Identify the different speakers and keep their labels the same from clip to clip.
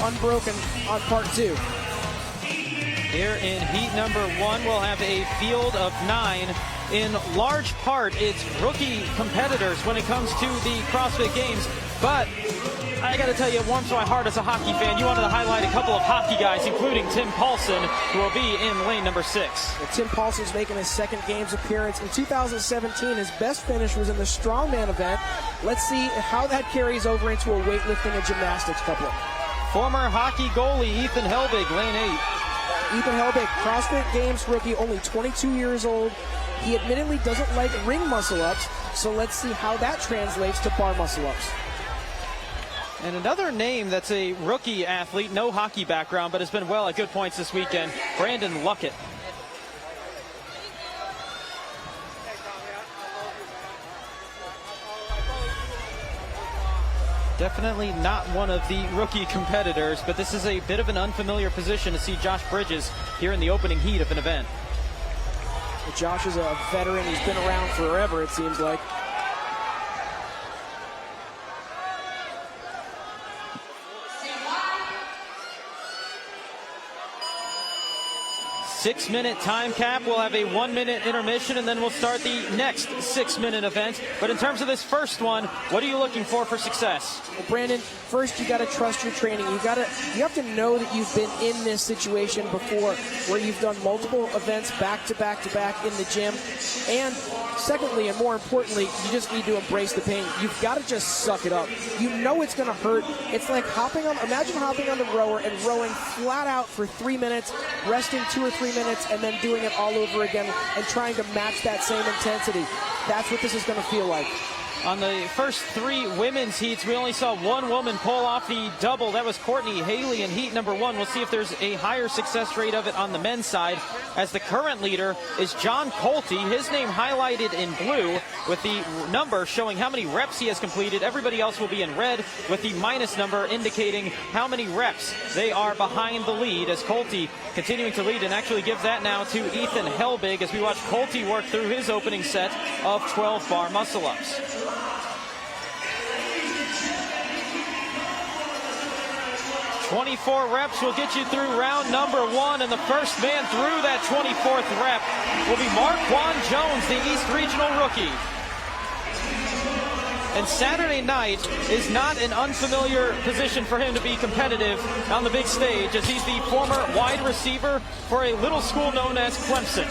Speaker 1: unbroken on part 2.
Speaker 2: Here in heat number 1, we'll have a field of 9. In large part, it's rookie competitors when it comes to the CrossFit Games. But I got to tell you, it warms my heart as a hockey fan. You wanted to highlight a couple of hockey guys, including Tim Paulson, who will be in lane number 6.
Speaker 1: Well, Tim Paulson's making his second Games appearance. In 2017, his best finish was in the strongman event. Let's see how that carries over into a weightlifting and gymnastics couplet.
Speaker 2: Former hockey goalie Ethan Helbig, lane 8.
Speaker 1: Ethan Helbig, CrossFit Games rookie, only 22 years old. He admittedly doesn't like ring muscle-ups, so let's see how that translates to bar muscle-ups.
Speaker 2: And another name that's a rookie athlete, no hockey background, but has been well at good points this weekend, Brandon Luckett. Definitely not one of the rookie competitors, but this is a bit of an unfamiliar position to see Josh Bridges here in the opening heat of an event.
Speaker 1: Josh is a veteran. He's been around forever, it seems like.
Speaker 2: Six-minute time cap. We'll have a 1-minute intermission, and then we'll start the next 6-minute event. But in terms of this first one, what are you looking for success?
Speaker 1: Well, Brandon, first you got to trust your training. You have to know that you've been in this situation before, where you've done multiple events back to back to back in the gym. And secondly, and more importantly, you just need to embrace the pain. You've got to just suck it up. You know it's going to hurt. It's like imagine hopping on the rower and rowing flat out for 3 minutes, resting 2 or 3 minutes, and then doing it all over again and trying to match that same intensity. That's what this is going to feel like.
Speaker 2: On the first 3 women's heats, we only saw one woman pull off the double. That was Courtney Haley in heat number 1. We'll see if there's a higher success rate of it on the men's side, as the current leader is John Colte. His name highlighted in blue with the number showing how many reps he has completed. Everybody else will be in red with the minus number indicating how many reps they are behind the lead, as Colte continuing to lead and actually gives that now to Ethan Helbig as we watch Colte work through his opening set of 12 bar muscle-ups. "24 reps will get you through round number 1, and the first man through that 24th rep will be Marquand Jones, the East Regional rookie. And Saturday night is not an unfamiliar position for him to be competitive on the big stage, as he's the former wide receiver for a little school known as Clemson.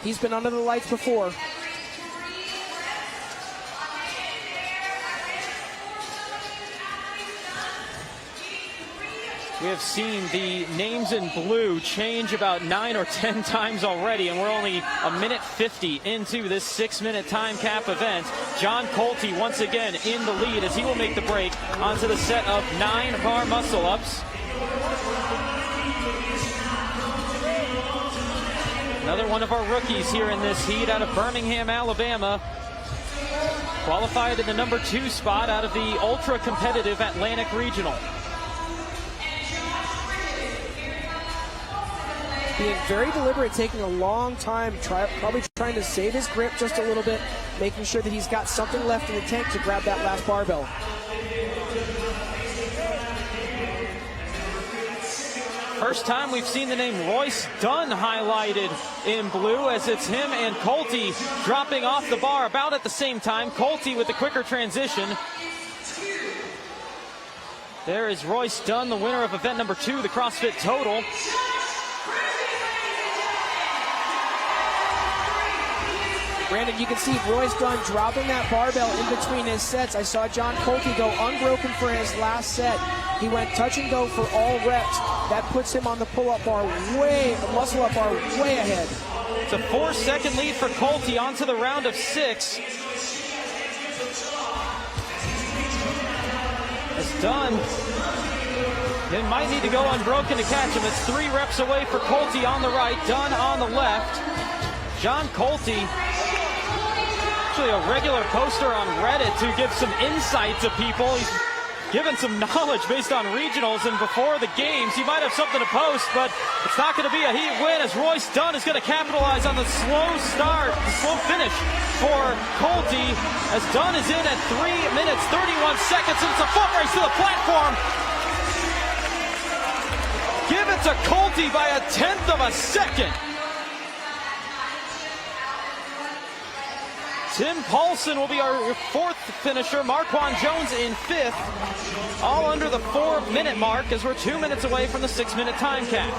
Speaker 1: He's been under the lights before.
Speaker 2: We have seen the names in blue change about 9 or 10 times already, and we're only a minute 50 into this 6-minute time cap event. John Colte once again in the lead as he will make the break onto the set of 9 bar muscle-ups. Another one of our rookies here in this heat out of Birmingham, Alabama. Qualified in the number 2 spot out of the ultra-competitive Atlantic Regional.
Speaker 1: Being very deliberate, taking a long time, probably trying to save his grip just a little bit, making sure that he's got something left in the tank to grab that last barbell.
Speaker 2: First time we've seen the name Royce Dunn highlighted in blue, as it's him and Colte dropping off the bar about at the same time. Colte with the quicker transition. There is Royce Dunn, the winner of event number 2, the CrossFit Total.
Speaker 1: Brandon, you can see Royce Dunn dropping that barbell in between his sets. I saw John Colte go unbroken for his last set. He went touch and go for all reps. That puts him on the pull-up bar the muscle-up bar way ahead.
Speaker 2: It's a 4-second lead for Colte onto the round of 6. As Dunn, they might need to go unbroken to catch him. It's 3 reps away for Colte on the right, Dunn on the left. John Colte, actually a regular poster on Reddit to give some insight to people. He's given some knowledge based on regionals, and before the games, he might have something to post, but it's not going to be a heat win, as Royce Dunn is going to capitalize on the slow start, the slow finish for Colte, as Dunn is in at 3 minutes, 31 seconds, and it's a foot race to the platform. Colty by a 1/10 of a second. Tim Paulson will be our fourth finisher. Marquand Jones in fifth. All under the 4-minute mark as we're 2 minutes away from the 6-minute time cap.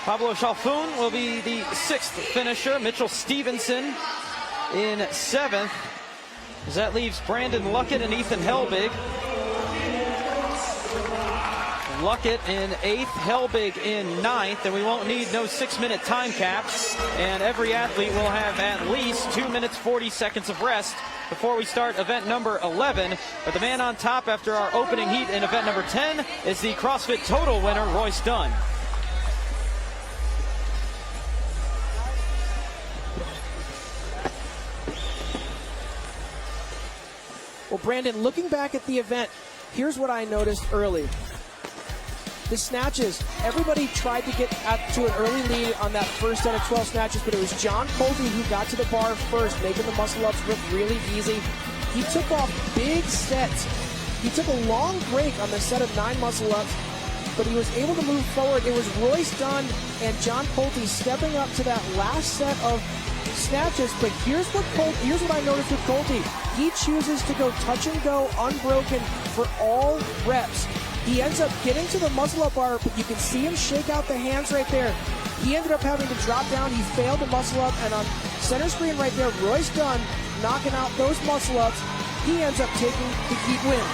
Speaker 2: Pablo Chalfoun will be the sixth finisher. Mitchell Stevenson in seventh. As that leaves Brandon Luckett and Ethan Helbig. Luckett in eighth, Helbig in ninth, and we won't need no 6-minute time cap. And every athlete will have at least 2 minutes 40 seconds of rest before we start event number 11. But the man on top after our opening heat in event number 10 is the CrossFit Total winner, Royce Dunn.
Speaker 1: Well, Brandon, looking back at the event, here's what I noticed early. The snatches, everybody tried to get to an early lead on that first set of 12 snatches, but it was John Colty who got to the bar first, making the muscle-ups look really easy. He took off big sets. He took a long break on the set of 9 muscle-ups, but he was able to move forward. It was Royce Dunn and John Colty stepping up to that last set of snatches, but here's what I noticed with Colty. He chooses to go touch and go unbroken for all reps. He ends up getting to the muscle-up bar, but you can see him shake out the hands right there. He ended up having to drop down. He failed the muscle-up, and on center screen right there, Royce Dunn knocking out those muscle-ups. He ends up taking the heat win.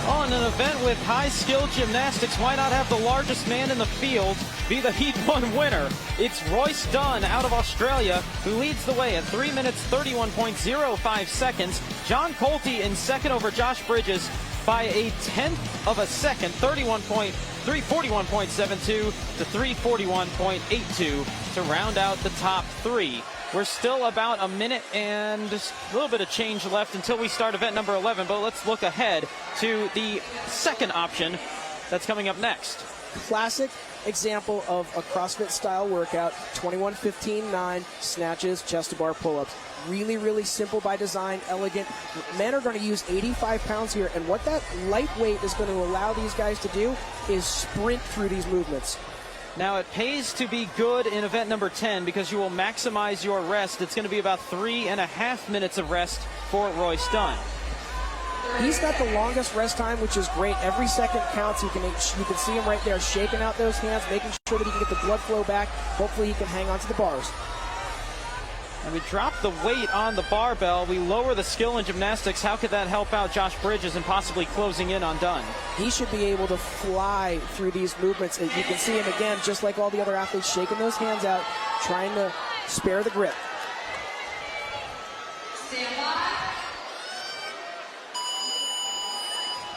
Speaker 2: On an event with high-skill gymnastics, why not have the largest man in the field be the Heat 1 winner? It's Royce Dunn out of Australia who leads the way at 3 minutes 31.05 seconds. John Colty in second over Josh Bridges by a 1/10 of a second, 341.72 to 341.82 to round out the top three. We're still about a minute and just a little bit of change left until we start event number 11, but let's look ahead to the second option that's coming up next.
Speaker 1: Classic example of a CrossFit style workout, 21-15-9 snatches, chest to bar pull-ups. Really, really simple by design, elegant. Men are going to use 85 pounds here, and what that lightweight is going to allow these guys to do is sprint through these movements.
Speaker 2: Now, it pays to be good in event number 10 because you will maximize your rest. It's going to be about 3.5 minutes of rest for Royce Dunn.
Speaker 1: He's got the longest rest time, which is great. Every second counts. You can see him right there shaking out those hands, making sure that he can get the blood flow back. Hopefully he can hang on to the bars.
Speaker 2: And we drop the weight on the barbell. We lower the skill in gymnastics. How could that help out Josh Bridges and possibly closing in on Dunn?
Speaker 1: He should be able to fly through these movements. And you can see him again, just like all the other athletes, shaking those hands out, trying to spare the grip.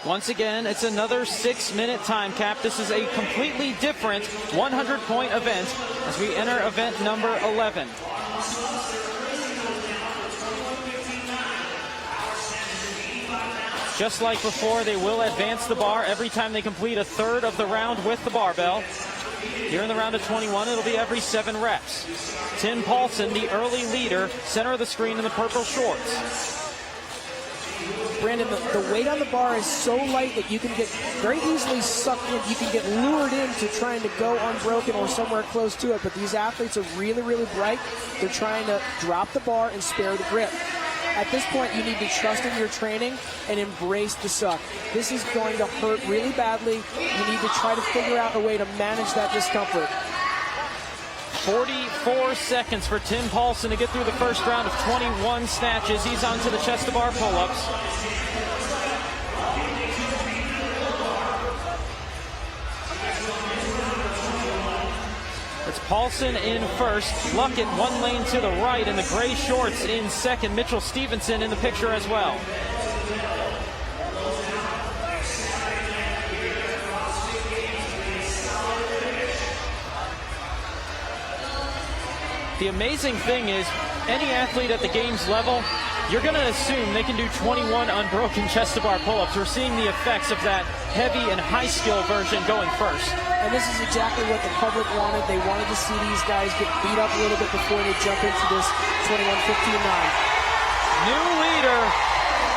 Speaker 2: Once again, it's another 6-minute time cap. This is a completely different 100-point event as we enter event number 11. Just like before, they will advance the bar every time they complete a third of the round with the barbell. Here in the round of 21, it'll be every 7 reps. Tim Paulson, the early leader, center of the screen in the purple shorts.
Speaker 1: Brandon, the weight on the bar is so light that you can get very easily sucked in. You can get lured into trying to go unbroken or somewhere close to it. But these athletes are really, really bright. They're trying to drop the bar and spare the grip. At this point, you need to trust in your training and embrace the suck. This is going to hurt really badly. You need to try to figure out a way to manage that discomfort.
Speaker 2: 44 seconds for Tim Paulson to get through the first round of 21 snatches. He's on to the chest to bar pull-ups. It's Paulson in first, Luckett 1 lane to the right in the gray shorts in second. Mitchell Stevenson in the picture as well. The amazing thing is, any athlete at the games level, you're going to assume they can do 21 unbroken chest to bar pull-ups. We're seeing the effects of that heavy and high skill version going first.
Speaker 1: And this is exactly what the public wanted. They wanted to see these guys get beat up a little bit before they jump into this 21-15-9.
Speaker 2: New leader,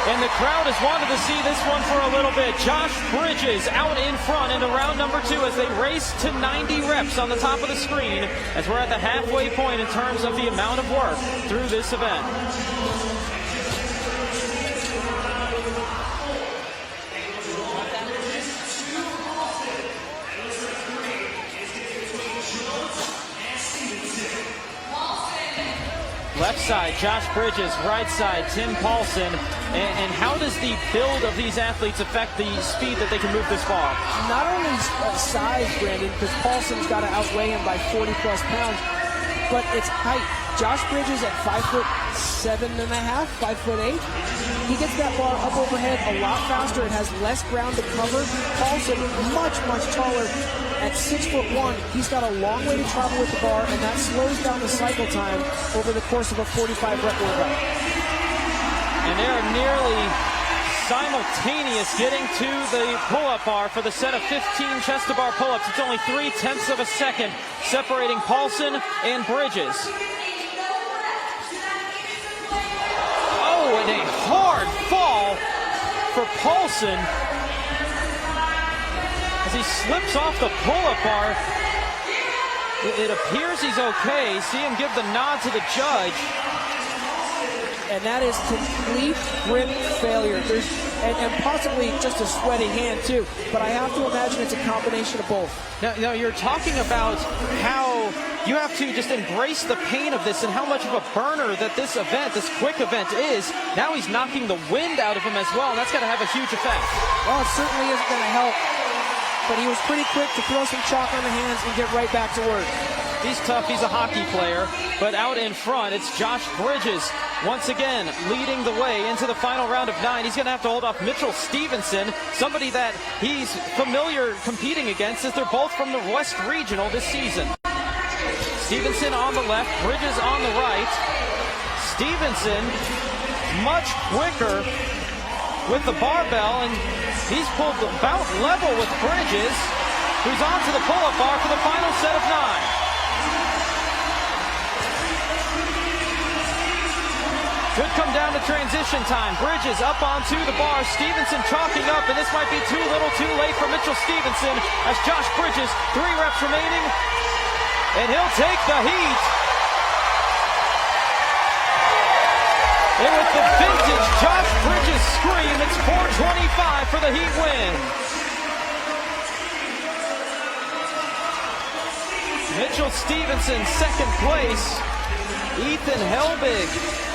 Speaker 2: And the crowd has wanted to see this one for a little bit. Josh Bridges out in front into round number 2 as they race to 90 reps on the top of the screen as we're at the halfway point in terms of the amount of work through this event. Left side, Josh Bridges. Right side, Tim Paulson. And how does the build of these athletes affect the speed that they can move this bar?
Speaker 1: Not only size, Brandon, because Paulson's got to outweigh him by 40-plus pounds, but it's height. Josh Bridges at 5'7.5", 5'8". He gets that bar up overhead a lot faster. It has less ground to cover. Paulson, much taller. At 6'1", he's got a long way to travel with the bar, and that slows down the cycle time over the course of a 45-rep workout.
Speaker 2: And they're nearly simultaneous getting to the pull-up bar for the set of 15 chest-to-bar pull-ups. It's only 0.3 of a second separating Paulson and Bridges. Oh, and a hard fall for Paulson as he slips off the pull-up bar. It appears he's okay. See him give the nod to the judge.
Speaker 1: And that is complete grip failure. And possibly just a sweaty hand, too. But I have to imagine it's a combination of both.
Speaker 2: Now you're talking about how you have to just embrace the pain of this and how much of a burner that this event, this quick event is. Now he's knocking the wind out of him as well, and that's got to have a huge effect.
Speaker 1: Well, it certainly isn't going to help. But he was pretty quick to throw some chalk on the hands and get right back to work.
Speaker 2: He's tough, he's a hockey player, but out in front, it's Josh Bridges once again leading the way into the final round of 9. He's going to have to hold off Mitchell Stevenson, somebody that he's familiar competing against as they're both from the West Regional this season. Stevenson on the left, Bridges on the right. Stevenson much quicker with the barbell, and he's pulled about level with Bridges, who's on to the pull-up bar for the final set of 9. Could come down to transition time. Bridges up onto the bar. Stevenson chalking up, and this might be too little too late for Mitchell Stevenson as Josh Bridges, 3 reps remaining, and he'll take the heat. And with the vintage Josh Bridges scream, it's 4:25 for the heat win. Mitchell Stevenson, second place. Ethan Helbig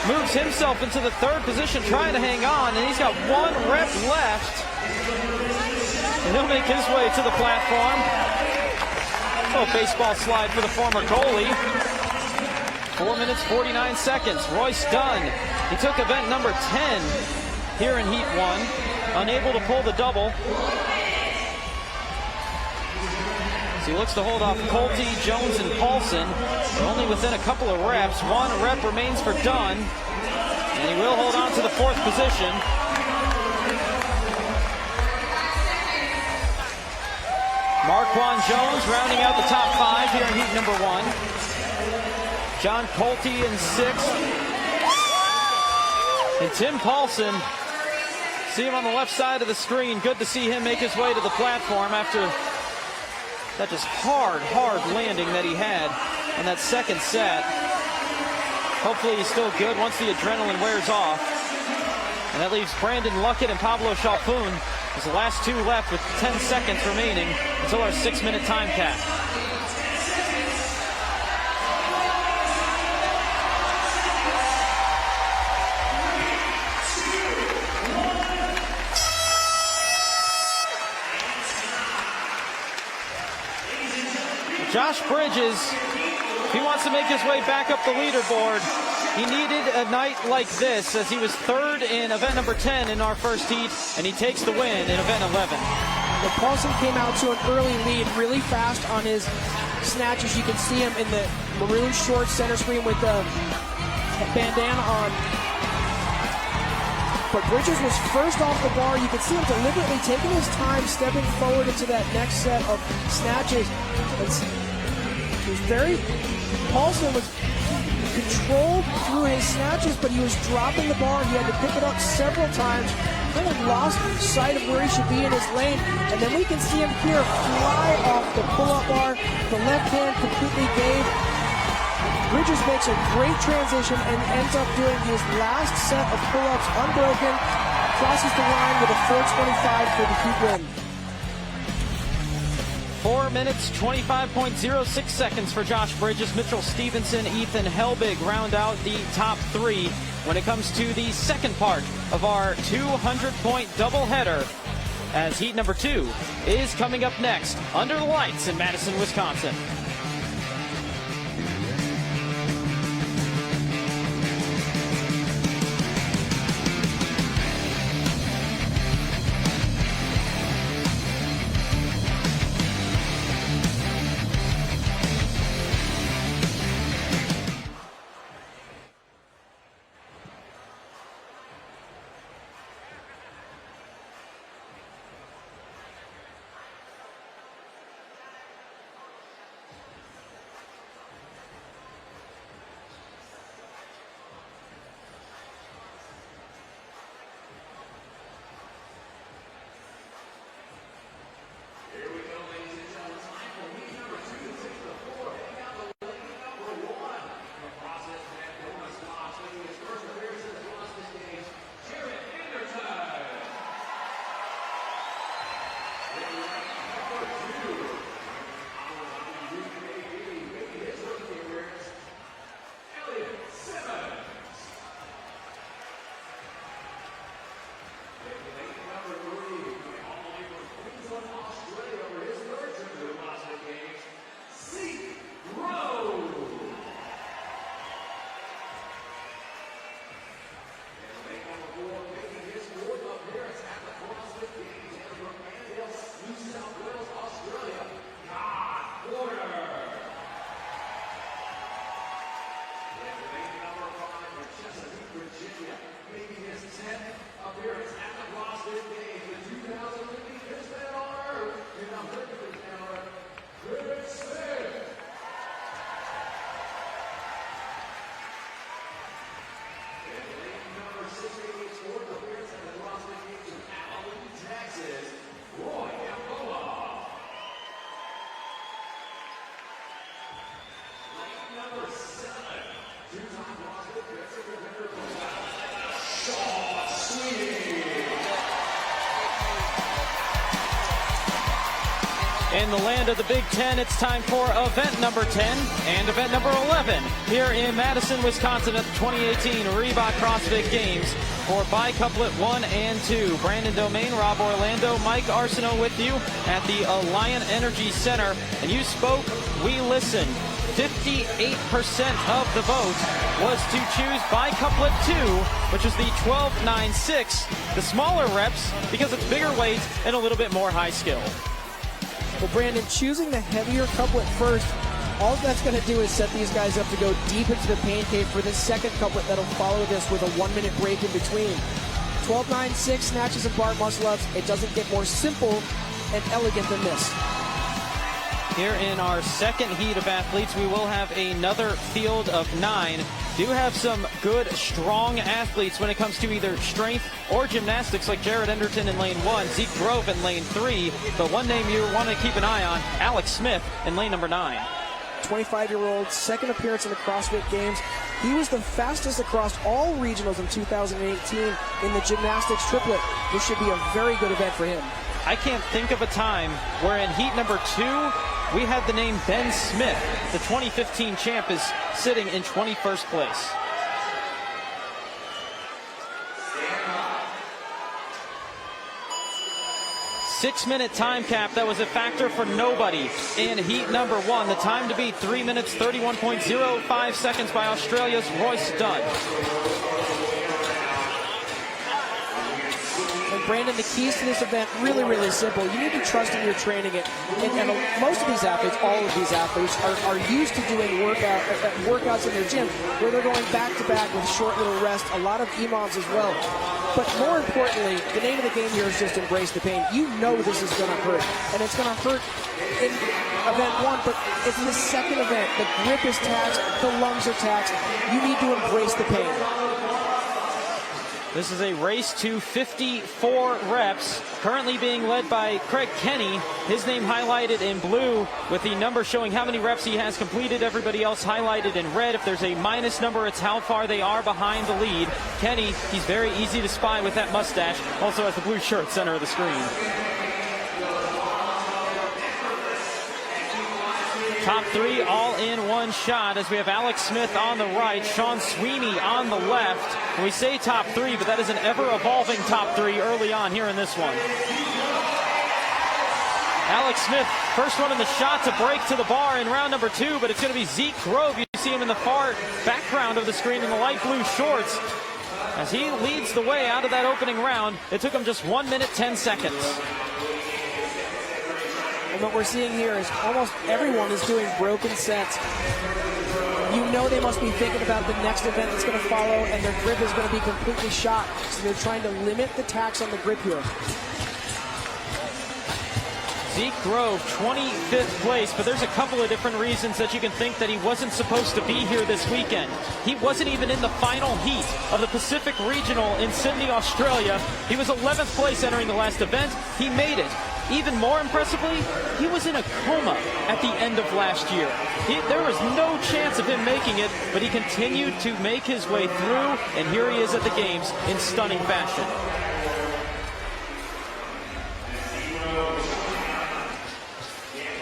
Speaker 2: moves himself into the 3rd position, trying to hang on, and he's got 1 rep left. And he'll make his way to the platform. Oh, baseball slide for the former goalie. 4 minutes, 49 seconds. Royce Dunn, he took event number 10 here in Heat 1, unable to pull the double. So he looks to hold off Colte, Jones, and Paulson. They're only within a couple of reps. 1 rep remains for Dunn, and he will hold on to the 4th position. Marquand Jones rounding out the top 5 here in heat number 1. John Colte in 6th. And Tim Paulson, see him on the left side of the screen. Good to see him make his way to the platform after that just hard landing that he had on that second set. Hopefully he's still good once the adrenaline wears off. And that leaves Brandon Luckett and Pablo Chalfoun as the last 2 left with 10 seconds remaining until our 6-minute time cap. Josh Bridges, if he wants to make his way back up the leaderboard, he needed a night like this as he was 3rd in event number 10 in our first heat, and he takes the win in event 11.
Speaker 1: Well, Paulson came out to an early lead really fast on his snatches. You can see him in the maroon shorts center screen with the bandana on. But Bridges was first off the bar. You can see him deliberately taking his time, stepping forward into that next set of snatches. He was Paulson was controlled through his snatches, but he was dropping the bar. He had to pick it up several times. Kind of lost sight of where he should be in his lane. And then we can see him here fly off the pull-up bar. The left hand completely gave. Bridges makes a great transition and ends up doing his last set of pull-ups unbroken. Crosses the line with a 4:25 for the heat win.
Speaker 2: 4 minutes, 25.06 seconds for Josh Bridges. Mitchell Stevenson, Ethan Helbig round out the top three when it comes to the second part of our 200-point doubleheader, as heat number 2 is coming up next under the lights in Madison, Wisconsin. In the land of the Big Ten, it's time for event number 10 and event number 11 here in Madison, Wisconsin at the 2018 Reebok CrossFit Games for BiCouplet 1 and 2. Brandon Domain, Rob Orlando, Mike Arsenault with you at the Alliant Energy Center. And you spoke, we listened. 58% of the vote was to choose BiCouplet 2, which is the 12.96, the smaller reps because it's bigger weight and a little bit more high skill.
Speaker 1: Well, Brandon, choosing the heavier couplet first, all that's going to do is set these guys up to go deep into the pain cave for the second couplet that'll follow this with a 1 minute break in between. 12.96 snatches and bar muscle ups. It doesn't get more simple and elegant than this.
Speaker 2: Here in our second heat of athletes, we will have another field of 9. Do have some good, strong athletes when it comes to either strength or gymnastics, like Jared Enderton in lane 1, Zeke Grove in lane 3. But one name you want to keep an eye on, Alex Smith in lane number 9.
Speaker 1: 25-year-old, second appearance in the CrossFit Games. He was the fastest across all regionals in 2018 in the gymnastics triplet. This should be a very good event for him.
Speaker 2: I can't think of a time where in heat number 2, we had the name Ben Smith. The 2015 champ is sitting in 21st place. Six-minute time cap, that was a factor for nobody in heat number 1. The time to beat, 3 minutes, 31.05 seconds by Australia's Royce Dunn.
Speaker 1: Brandon, the keys to this event, really, really simple. You need to trust in your training. And most of these athletes, all of these athletes, are used to doing workouts in their gym where they're going back-to-back with short little rest. A lot of EMOMs as well. But more importantly, the name of the game here is just embrace the pain. You know this is going to hurt, and it's going to hurt in event one, but it's the second event. The grip is taxed, the lungs are taxed. You need to embrace the pain.
Speaker 2: This is a race to 54 reps, currently being led by Craig Kenny. His name highlighted in blue with the number showing how many reps he has completed. Everybody else highlighted in red. If there's a minus number, it's how far they are behind the lead. Kenny, he's very easy to spy with that mustache. Also has the blue shirt, center of the screen. Top three all in one shot as we have Alex Smith on the right, Sean Sweeney on the left. And we say top three, but that is an ever-evolving top three early on here in this one. Alex Smith, first one in the shot to break to the bar in round number 2, but it's going to be Zeke Grove. You see him in the far background of the screen in the light blue shorts as he leads the way out of that opening round. It took him just 1 minute, 10 seconds.
Speaker 1: And what we're seeing here is almost everyone is doing broken sets. You know they must be thinking about the next event that's going to follow, and their grip is going to be completely shot. So they're trying to limit the tax on the grip here.
Speaker 2: Zeke Grove, 25th place, but there's a couple of different reasons that you can think that he wasn't supposed to be here this weekend. He wasn't even in the final heat of the Pacific Regional in Sydney, Australia. He was 11th place entering the last event. He made it. Even more impressively, he was in a coma at the end of last year. There was no chance of him making it, but he continued to make his way through, and here he is at the games in stunning fashion.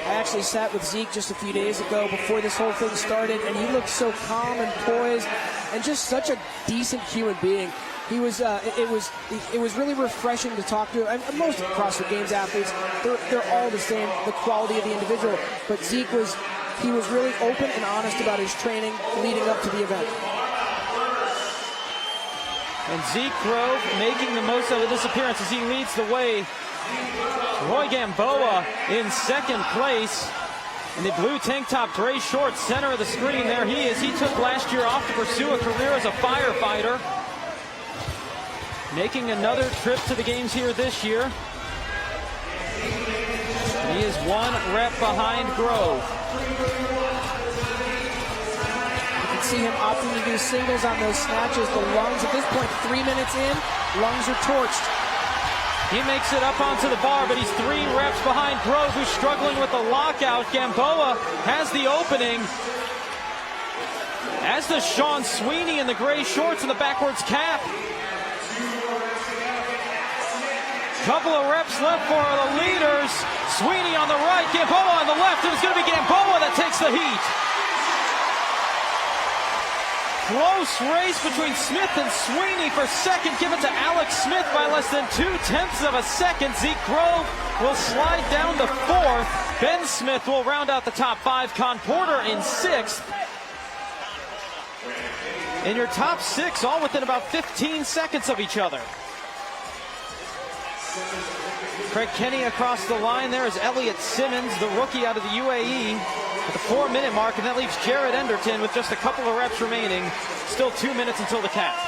Speaker 1: I actually sat with Zeke just a few days ago before this whole thing started, and he looked so calm and poised and just such a decent human being. He was, it was really refreshing to talk to. And most CrossFit Games athletes, they're all the same, the quality of the individual. But Zeke was really open and honest about his training leading up to the event.
Speaker 2: And Zeke Grove making the most of this appearance as he leads the way. Roy Gamboa in second place. In the blue tank top, gray shorts, center of the screen, there he is. He took last year off to pursue a career as a firefighter. Making another trip to the games here this year. He is 1 rep behind Grove.
Speaker 1: You can see him opting to do singles on those snatches. The lungs at this point, 3 minutes in, lungs are torched.
Speaker 2: He makes it up onto the bar, but he's 3 reps behind Grove, who's struggling with the lockout. Gamboa has the opening, as does Sean Sweeney in the gray shorts and the backwards cap. Couple of reps left for the leaders. Sweeney on the right, Gamboa on the left, and it's going to be Gamboa that takes the heat. Close race between Smith and Sweeney for second. Give it to Alex Smith by less than 0.2 of a second. Zeke Grove will slide down to 4th. Ben Smith will round out the top 5. Con Porter in 6th. In your top 6, all within about 15 seconds of each other. Craig Kenny across the line. There is Elliot Simmons, the rookie out of the UAE, at the 4-minute mark, and that leaves Jared Enderton with just a couple of reps remaining. Still 2 minutes until the cap.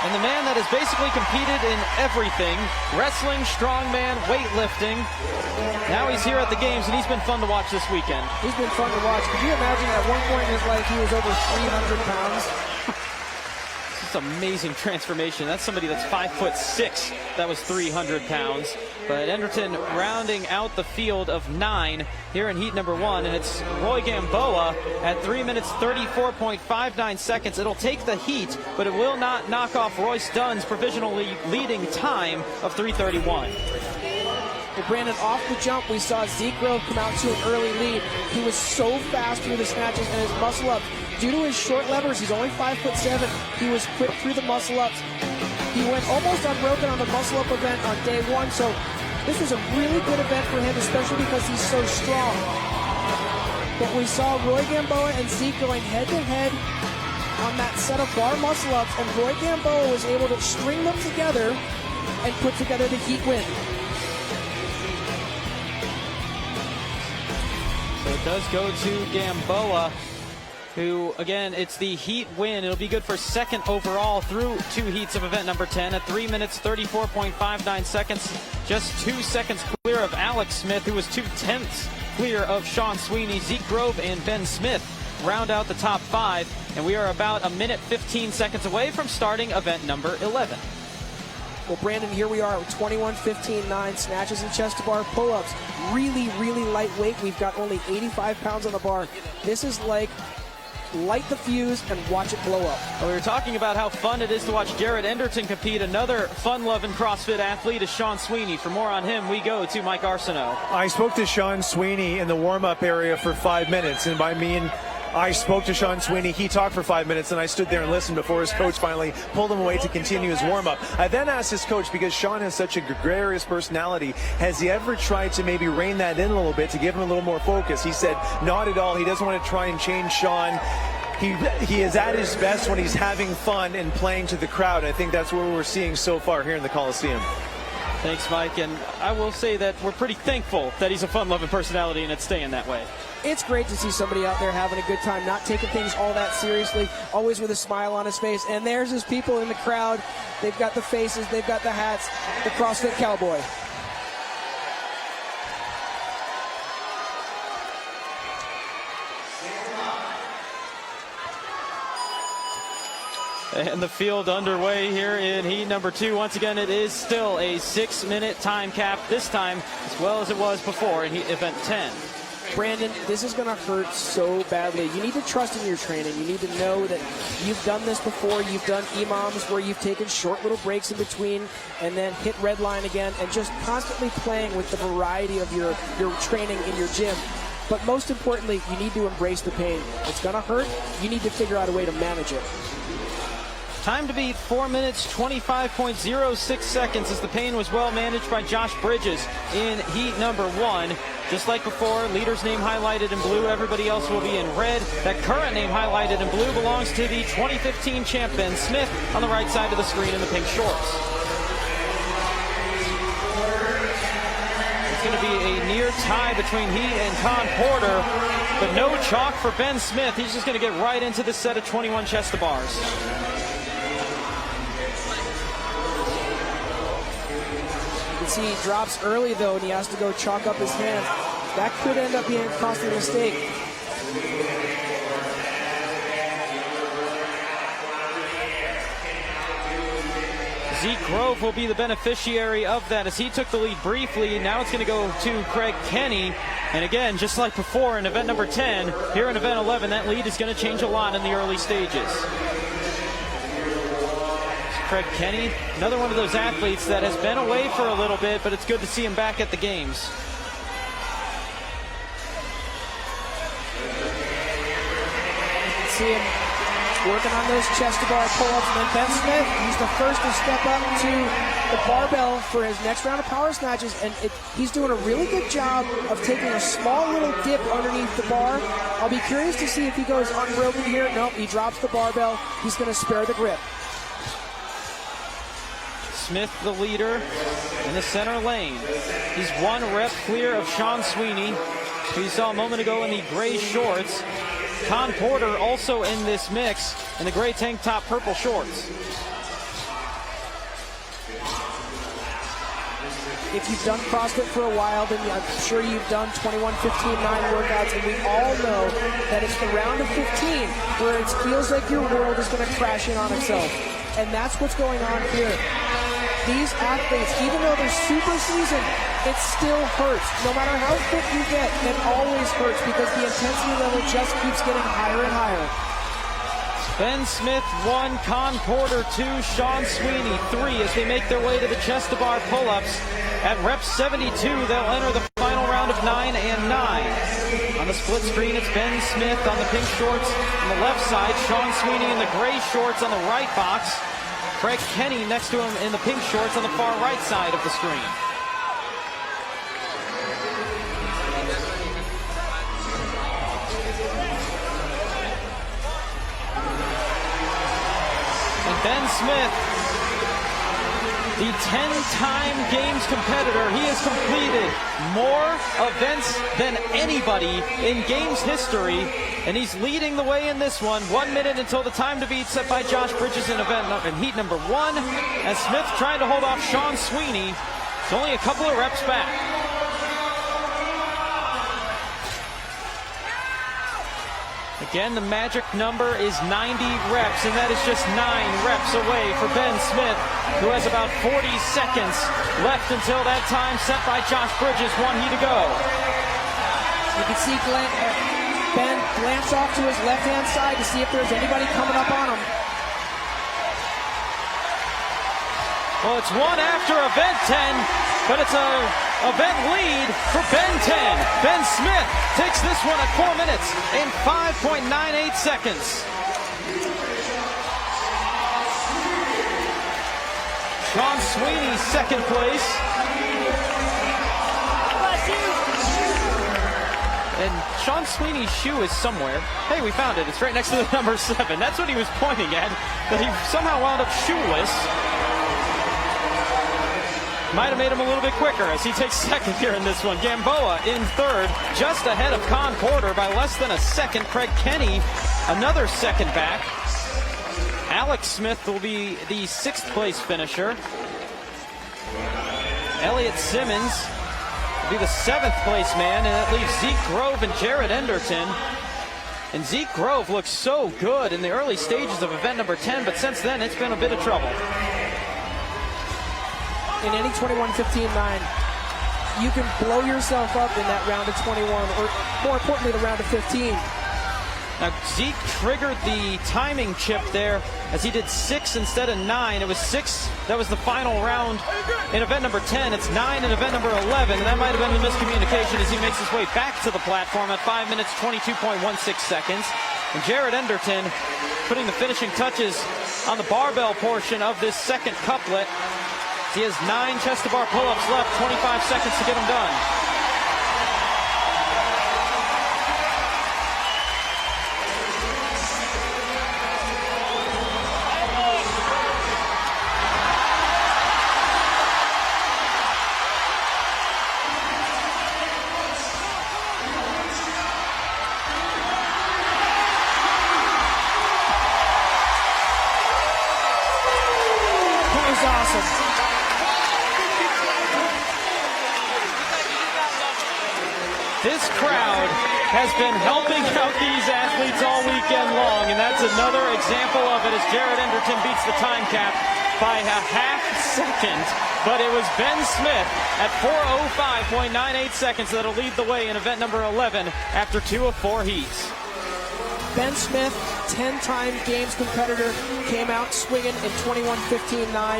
Speaker 2: And the man that has basically competed in everything, wrestling, strongman, weightlifting. Now he's here at the games, and he's been fun to watch this weekend.
Speaker 1: He's been fun to watch. Could you imagine at one point in his life he was over 300 pounds?
Speaker 2: It's an amazing transformation. That's somebody that's 5'6". That was 300 pounds. But Enderton rounding out the field of 9 here in heat number 1. And it's Roy Gamboa at 3 minutes 34.59 seconds. It'll take the heat, but it will not knock off Royce Dunn's provisionally leading time of 3:31.
Speaker 1: Well, Brandon, off the jump, we saw Zeke Grove come out to an early lead. He was so fast through the snatches and his muscle ups. Due to his short levers, he's only 5'7". He was quick through the muscle ups. He went almost unbroken on the muscle up event on day 1, so this was a really good event for him, especially because he's so strong. But we saw Roy Gamboa and Zeke going head-to-head on that set of bar muscle ups, and Roy Gamboa was able to string them together and put together the heat win.
Speaker 2: So does go to Gamboa, who, again, it's the heat win. It'll be good for second overall through 2 heats of event number 10 at 3 minutes, 34.59 seconds. Just 2 seconds clear of Alex Smith, who was 2/10 clear of Sean Sweeney. Zeke Grove and Ben Smith round out the top 5. And we are about 1 minute, 15 seconds away from starting event number 11.
Speaker 1: Well, Brandon, here we are at 21:15.9 snatches and chest to bar pull-ups. Really, really lightweight. We've got only 85 pounds on the bar. This is like light the fuse and watch it blow up.
Speaker 2: Well, we were talking about how fun it is to watch Jared Enderton compete. Another fun-loving CrossFit athlete is Sean Sweeney. For more on him, we go to Mike Arsenault.
Speaker 3: I spoke to Sean Sweeney in the warm-up area for 5 minutes, and by me and I spoke to Sean Sweeney. He talked for 5 minutes, and I stood there and listened before his coach finally pulled him away to continue his warm-up. I then asked his coach, because Sean has such a gregarious personality, has he ever tried to maybe rein that in a little bit to give him a little more focus? He said not at all. He doesn't want to try and change Sean. He is at his best when he's having fun and playing to the crowd. I think that's what we're seeing so far here in the Coliseum.
Speaker 2: Thanks, Mike. And I will say that we're pretty thankful that he's a fun-loving personality and it's staying that way.
Speaker 1: It's great to see somebody out there having a good time, not taking things all that seriously, always with a smile on his face. And there's his people in the crowd. They've got the faces, they've got the hats, the CrossFit Cowboy.
Speaker 2: And the field underway here in heat number 2. Once again, it is still a 6-minute time cap, this time as well as it was before in event 10.
Speaker 1: Brandon, this is going to hurt so badly. You need to trust in your training. You need to know that you've done this before. You've done EMOMs where you've taken short little breaks in between and then hit red line again, and just constantly playing with the variety of your training in your gym. But most importantly, you need to embrace the pain. It's going to hurt. You need to figure out a way to manage it.
Speaker 2: Time to beat 4 minutes, 25.06 seconds, as the pain was well managed by Josh Bridges in heat number 1. Just like before, leader's name highlighted in blue, everybody else will be in red. That current name highlighted in blue belongs to the 2015 champ Ben Smith on the right side of the screen in the pink shorts. It's going to be a near tie between he and Con Porter, but no chalk for Ben Smith. He's just going to get right into the set of 21 chest to bars.
Speaker 1: You can see he drops early, though, and he has to go chalk up his hands. That could end up being a costly mistake.
Speaker 2: Zeke Grove will be the beneficiary of that as he took the lead briefly. Now it's going to go to Craig Kenny. And again, just like before in event number 10, here in event 11, that lead is going to change a lot in the early stages. Craig Kenny, another one of those athletes that has been away for a little bit, but it's good to see him back at the games.
Speaker 1: You can see him working on those chest to bar pull-ups, and then Ben Smith, he's the first to step up to the barbell for his next round of power snatches, and he's doing a really good job of taking a small little dip underneath the bar. I'll be curious to see if he goes unbroken here. Nope, he drops the barbell. He's going to spare the grip.
Speaker 2: Smith, the leader in the center lane. He's 1 rep clear of Sean Sweeney, who you saw a moment ago in the gray shorts. Con Porter also in this mix in the gray tank top, purple shorts.
Speaker 1: If you've done CrossFit for a while, then I'm sure you've done 21, 15, 9 workouts, and we all know that it's the round of 15 where it feels like your world is going to crash in on itself. And that's what's going on here. These athletes, even though they're super seasoned, it still hurts. No matter how fit you get, it always hurts because the intensity level just keeps getting higher and higher.
Speaker 2: Ben Smith 1, Con Porter 2, Sean Sweeney 3 as they make their way to the chest to bar pull-ups. At rep 72, they'll enter the final round of 9 and 9. On the split screen, it's Ben Smith on the pink shorts on the left side, Sean Sweeney in the gray shorts on the right box. Craig Kenny next to him in the pink shorts on the far right side of the screen. And Ben Smith the 10-time Games competitor. He has completed more events than anybody in Games history, and he's leading the way in this one. 1 minute until the time to beat set by Josh Bridges in heat number 1, as Smith trying to hold off Sean Sweeney. It's only a couple of reps back. Again, the magic number is 90 reps, and that is just 9 reps away for Ben Smith, who has about 40 seconds left until that time set by Josh Bridges. 1 heat to go.
Speaker 1: You can see Ben glance off to his left-hand side to see if there's anybody coming up on him.
Speaker 2: Well, it's 1 after event 10, but it's a event lead for Ben 10. Ben Smith takes this one at 4 minutes in 5.98 seconds. Sean Sweeney, second place. And Sean Sweeney's shoe is somewhere. Hey, we found it. It's right next to the number 7. That's what he was pointing at, that he somehow wound up shoeless. Might have made him a little bit quicker as he takes second here in this one. Gamboa in third, just ahead of Con Porter by less than a second. Craig Kenny, another second back. Alex Smith will be the 6th place finisher. Elliott Simmons will be the 7th place man, and that leaves Zeke Grove and Jared Enderton. And Zeke Grove looks so good in the early stages of event number 10, but since then it's been a bit of trouble.
Speaker 1: In any 21-15-9, you can blow yourself up in that round of 21, or more importantly, the round of 15.
Speaker 2: Now, Zeke triggered the timing chip there as he did 6 instead of 9. It was 6. That was the final round in event number 10. It's 9 in event number 11, and that might have been the miscommunication as he makes his way back to the platform at 5 minutes, 22.16 seconds. And Jared Enderton putting the finishing touches on the barbell portion of this second couplet. He has 9 chest-to-bar pull-ups left, 25 seconds to get them done.
Speaker 1: That was awesome.
Speaker 2: This crowd has been helping out these athletes all weekend long, and that's another example of it as Jared Enderton beats the time cap by a half second. But it was Ben Smith at 4:05.98 seconds that'll lead the way in event number 11 after 2 of 4 heats.
Speaker 1: Ben Smith, 10-time Games competitor, came out swinging in 21-15-9.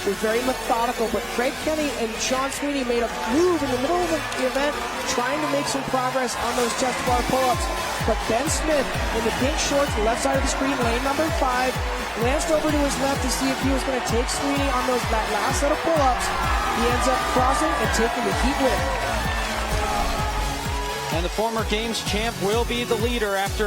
Speaker 1: Was very methodical, but Craig Kenny and Sean Sweeney made a move in the middle of the event, trying to make some progress on those chest bar pull-ups. But Ben Smith, in the pink shorts, left side of the screen, lane number 5, glanced over to his left to see if he was going to take Sweeney on that last set of pull-ups. He ends up crossing and taking the heat win.
Speaker 2: And the former Games champ will be the leader after